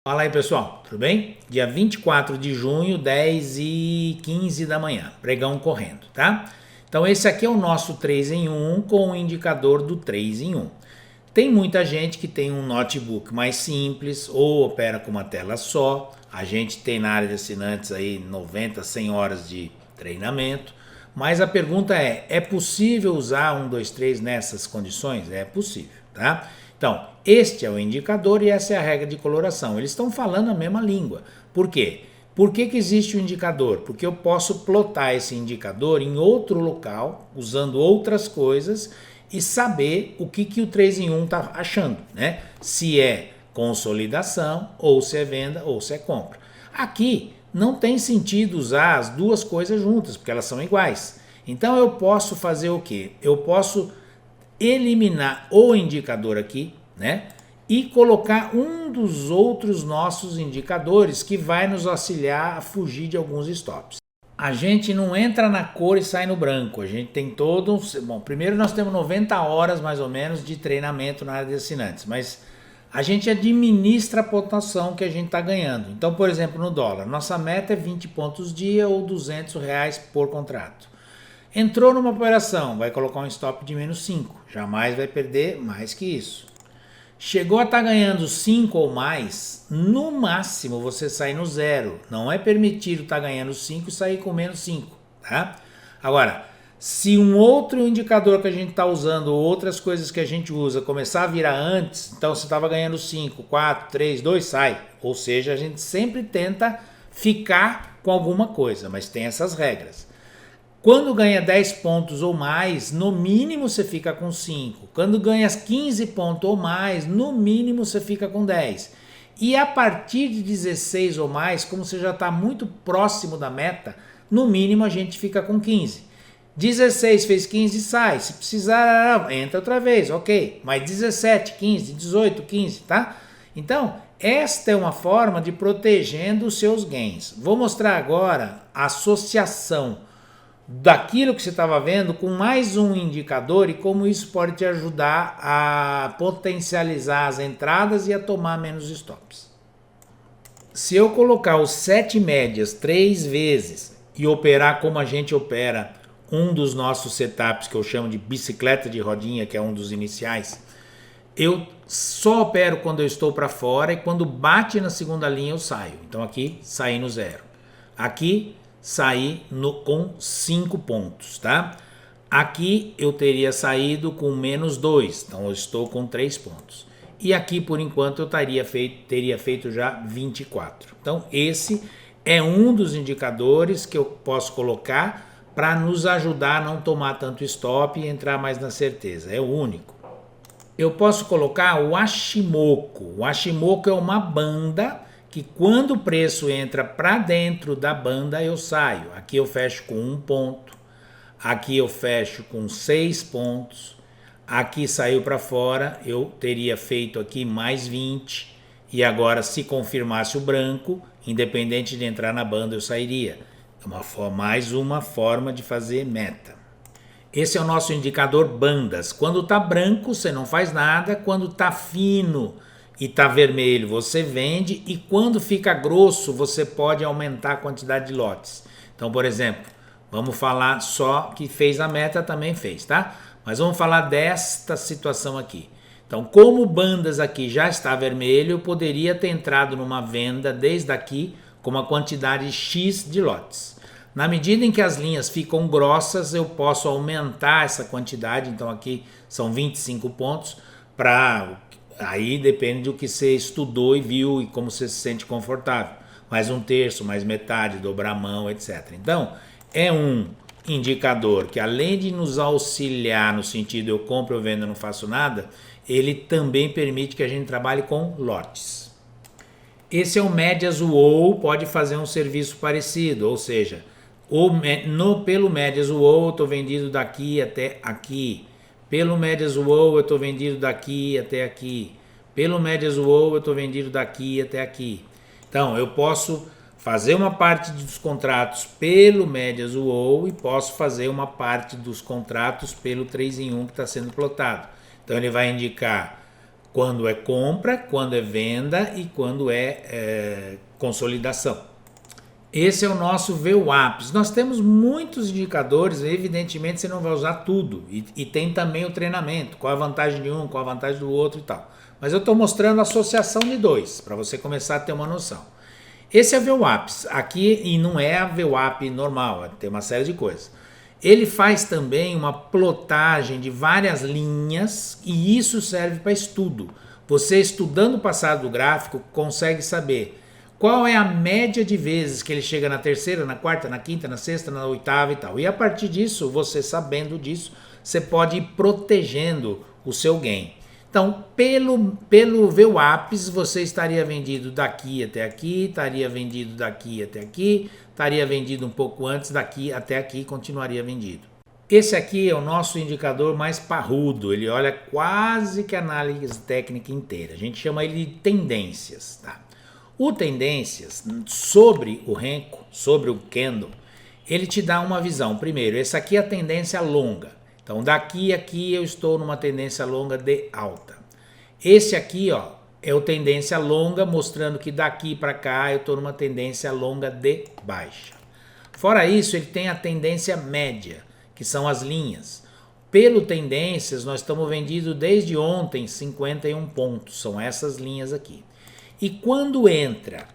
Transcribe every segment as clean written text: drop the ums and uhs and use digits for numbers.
Fala aí, pessoal, tudo bem? Dia 24 de junho, 10h15 da manhã, pregão correndo, tá? Então esse aqui é o nosso 3 em 1 com o indicador do 3 em 1. Tem muita gente que tem um notebook mais simples ou opera com uma tela só. A gente tem na área de assinantes aí 90, 100 horas de treinamento. Mas a pergunta é possível usar 1, 2, 3 nessas condições? É possível, tá? Então, este é o indicador e essa é a regra de coloração. Eles estão falando a mesma língua. Por quê? Por que existe o indicador? Porque eu posso plotar esse indicador em outro local, usando outras coisas, e saber o que o 3 em 1 está achando, né? Se é consolidação, ou se é venda, ou se é compra. Aqui não tem sentido usar as duas coisas juntas, porque elas são iguais. Então eu posso fazer o quê? Eu posso eliminar o indicador aqui, né? E colocar um dos outros nossos indicadores que vai nos auxiliar a fugir de alguns stops. A gente não entra na cor e sai no branco, a gente tem todo um... Bom, primeiro nós temos 90 horas mais ou menos de treinamento na área de assinantes, mas a gente administra a pontuação que a gente está ganhando. Então, por exemplo, no dólar, nossa meta é 20 pontos dia ou R$ 200 por contrato. Entrou numa operação, vai colocar um stop de menos 5, jamais vai perder mais que isso. Chegou a estar ganhando 5 ou mais, no máximo você sai no zero. Não é permitido estar ganhando 5 e sair com menos 5, tá? Agora, se um outro indicador que a gente está usando, ou outras coisas que a gente usa, começar a virar antes, então você estava ganhando 5, 4, 3, 2, sai. Ou seja, a gente sempre tenta ficar com alguma coisa, mas tem essas regras. Quando ganha 10 pontos ou mais, no mínimo você fica com 5. Quando ganha 15 pontos ou mais, no mínimo você fica com 10. E a partir de 16 ou mais, como você já está muito próximo da meta, no mínimo a gente fica com 15. 16 fez 15, sai. Se precisar, entra outra vez, ok. Mas 17, 15, 18, 15, tá? Então, esta é uma forma de protegendo os seus gains. Vou mostrar agora a associação daquilo que você estava vendo com mais um indicador e como isso pode te ajudar a potencializar as entradas e a tomar menos stops. Se eu colocar os 7 médias 3 vezes e operar como a gente opera um dos nossos setups que eu chamo de bicicleta de rodinha, que é um dos iniciais, eu só opero quando eu estou para fora e quando bate na segunda linha eu saio. Então aqui saí no zero. Aqui saí com 5 pontos, tá? Aqui eu teria saído com menos 2, então eu estou com 3 pontos. E aqui, por enquanto, eu teria feito já 24. Então, esse é um dos indicadores que eu posso colocar para nos ajudar a não tomar tanto stop e entrar mais na certeza. É o único. Eu posso colocar o Ashimoku. O Ashimoku é uma banda que quando o preço entra para dentro da banda eu saio. Aqui eu fecho com 1 ponto, aqui eu fecho com 6 pontos, aqui saiu para fora, eu teria feito aqui mais 20 e agora se confirmasse o branco, independente de entrar na banda eu sairia. Mais uma forma de fazer meta. Esse é o nosso indicador bandas. Quando está branco você não faz nada, quando está fino e está vermelho, você vende, e quando fica grosso, você pode aumentar a quantidade de lotes. Então, por exemplo, vamos falar só que fez a meta, também fez, tá? Mas vamos falar desta situação aqui. Então, como bandas aqui já está vermelho, eu poderia ter entrado numa venda desde aqui com uma quantidade X de lotes. Na medida em que as linhas ficam grossas, eu posso aumentar essa quantidade, então aqui são 25 pontos, aí depende do que você estudou e viu e como você se sente confortável. Mais um terço, mais metade, dobrar a mão, etc. Então, é um indicador que além de nos auxiliar no sentido eu compro, eu vendo, eu não faço nada, ele também permite que a gente trabalhe com lotes. Esse é o médias UOL, pode fazer um serviço parecido, ou seja, pelo médias UOL eu estou vendido daqui até aqui. Pelo médias UOL eu estou vendido daqui até aqui. Pelo médias UOL eu estou vendido daqui até aqui. Então eu posso fazer uma parte dos contratos pelo médias UOL e posso fazer uma parte dos contratos pelo 3 em 1 que está sendo plotado. Então ele vai indicar Quando é compra, quando é venda e quando é consolidação. Esse é o nosso VWAPs. Nós temos muitos indicadores, evidentemente você não vai usar tudo. E tem também o treinamento, qual a vantagem de um, qual a vantagem do outro e tal. Mas eu estou mostrando a associação de dois, para você começar a ter uma noção. Esse é o VWAPs. Aqui, e não é a VWAP normal, tem uma série de coisas. Ele faz também uma plotagem de várias linhas e isso serve para estudo. Você estudando o passado do gráfico consegue saber qual é a média de vezes que ele chega na terceira, na quarta, na quinta, na sexta, na oitava e tal. E a partir disso, você sabendo disso, você pode ir protegendo o seu gain. Então, pelo VWAPs, você estaria vendido daqui até aqui, estaria vendido daqui até aqui, estaria vendido um pouco antes, daqui até aqui, continuaria vendido. Esse aqui é o nosso indicador mais parrudo, ele olha quase que a análise técnica inteira. A gente chama ele de tendências, tá? O tendências, sobre o Renko, sobre o Candle, ele te dá uma visão. Primeiro, essa aqui é a tendência longa. Então, daqui a aqui eu estou numa tendência longa de alta. Esse aqui, ó, é o tendência longa, mostrando que daqui para cá eu estou numa tendência longa de baixa. Fora isso, ele tem a tendência média, que são as linhas. Pelo tendências, nós estamos vendidos desde ontem 51 pontos, são essas linhas aqui. E quando entra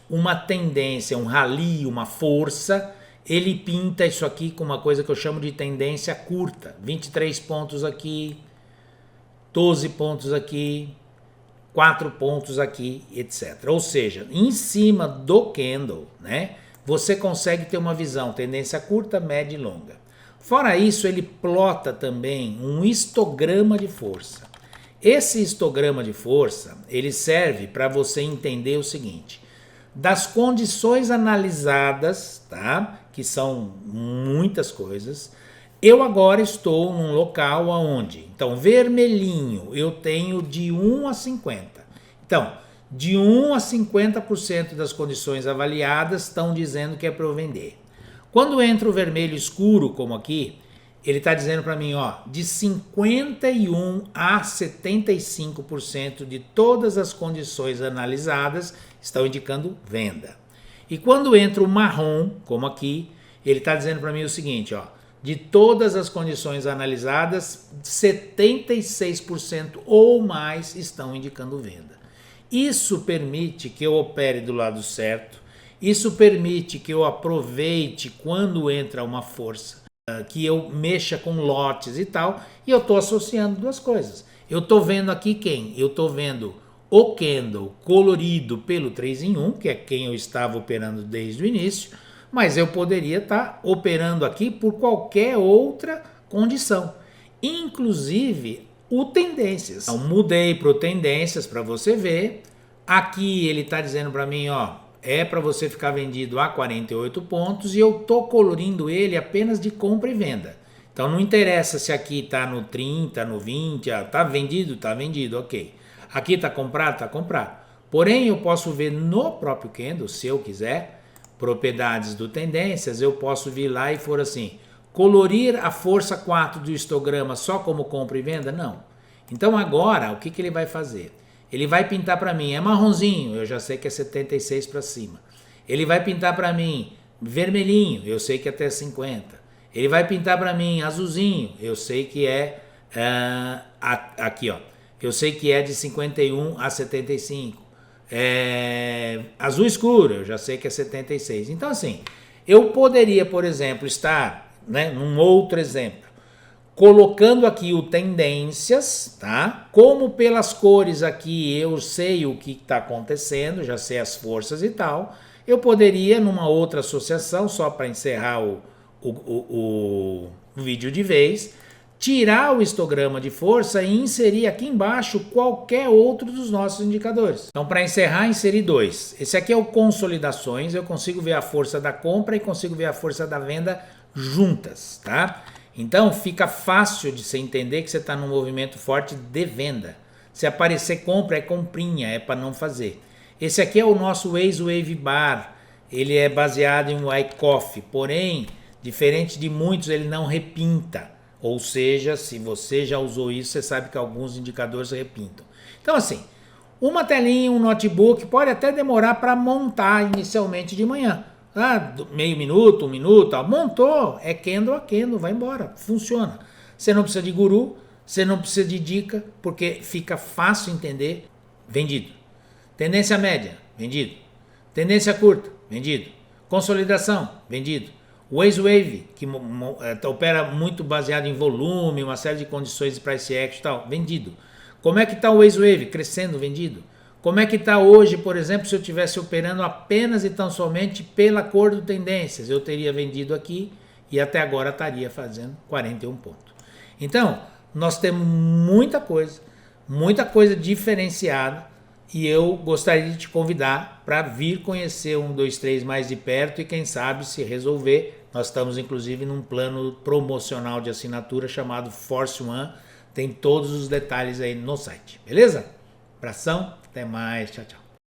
uma tendência, um rally, uma força, ele pinta isso aqui com uma coisa que eu chamo de tendência curta. 23 pontos aqui, 12 pontos aqui, 4 pontos aqui, etc. Ou seja, em cima do candle, né, você consegue ter uma visão, tendência curta, média e longa. Fora isso, ele plota também um histograma de força. Esse histograma de força, ele serve para você entender o seguinte: das condições analisadas, tá? Que são muitas coisas, eu agora estou num local onde, então, vermelhinho, eu tenho de 1 a 50. Então, de 1 a 50% das condições avaliadas estão dizendo que é para eu vender. Quando entra o vermelho escuro, como aqui, ele está dizendo para mim, ó, de 51 a 75% de todas as condições analisadas estão indicando venda. E quando entra o marrom, como aqui, ele está dizendo para mim o seguinte, ó, de todas as condições analisadas, 76% ou mais estão indicando venda. Isso permite que eu opere do lado certo, isso permite que eu aproveite quando entra uma força, que eu mexa com lotes e tal, e eu estou associando duas coisas. Eu estou vendo aqui quem? Eu estou vendo o candle colorido pelo 3 em 1, que é quem eu estava operando desde o início, mas eu poderia estar operando aqui por qualquer outra condição, inclusive o tendências. Então, mudei para o tendências para você ver. Aqui ele está dizendo para mim, ó, é para você ficar vendido a 48 pontos e eu estou colorindo ele apenas de compra e venda. Então não interessa se aqui está no 30, no 20, está vendido, ok. Aqui está comprado, está comprado. Porém eu posso ver no próprio candle, se eu quiser, propriedades do tendências, eu posso vir lá e for assim, colorir a força 4 do histograma só como compra e venda? Não. Então agora o que ele vai fazer? Ele vai pintar para mim, é marronzinho, eu já sei que é 76 para cima. Ele vai pintar para mim vermelhinho, eu sei que é até 50. Ele vai pintar para mim azulzinho, eu sei que é aqui, ó. Eu sei que é de 51 a 75. Azul escuro, eu já sei que é 76. Então assim, eu poderia, por exemplo, estar, né, num outro exemplo, colocando aqui o tendências, tá? Como pelas cores aqui eu sei o que está acontecendo, já sei as forças e tal, eu poderia numa outra associação, só para encerrar o vídeo de vez, tirar o histograma de força e inserir aqui embaixo qualquer outro dos nossos indicadores. Então, para encerrar, inserir dois. Esse aqui é o consolidações, eu consigo ver a força da compra e consigo ver a força da venda juntas, tá? Então fica fácil de você entender que você está num movimento forte de venda. Se aparecer compra, é comprinha, é para não fazer. Esse aqui é o nosso Wave Bar, ele é baseado em Wyckoff, porém, diferente de muitos, ele não repinta. Ou seja, se você já usou isso, você sabe que alguns indicadores repintam. Então assim, uma telinha, um notebook pode até demorar para montar inicialmente de manhã. Meio minuto, 1 minuto, montou, é candle a candle, vai embora, funciona. Você não precisa de guru, você não precisa de dica, porque fica fácil entender, vendido. Tendência média, vendido. Tendência curta, vendido. Consolidação, vendido. Wave, que opera muito baseado em volume, uma série de condições de price action e tal, vendido. Como é que está o Wave? Crescendo, vendido. Como é que está hoje, por exemplo, se eu estivesse operando apenas e tão somente pela cor do tendências? Eu teria vendido aqui e até agora estaria fazendo 41 pontos. Então, nós temos muita coisa diferenciada e eu gostaria de te convidar para vir conhecer 123 mais de perto e quem sabe se resolver. Nós estamos inclusive num plano promocional de assinatura chamado Force One. Tem todos os detalhes aí no site, beleza? Abração, até mais, tchau, tchau.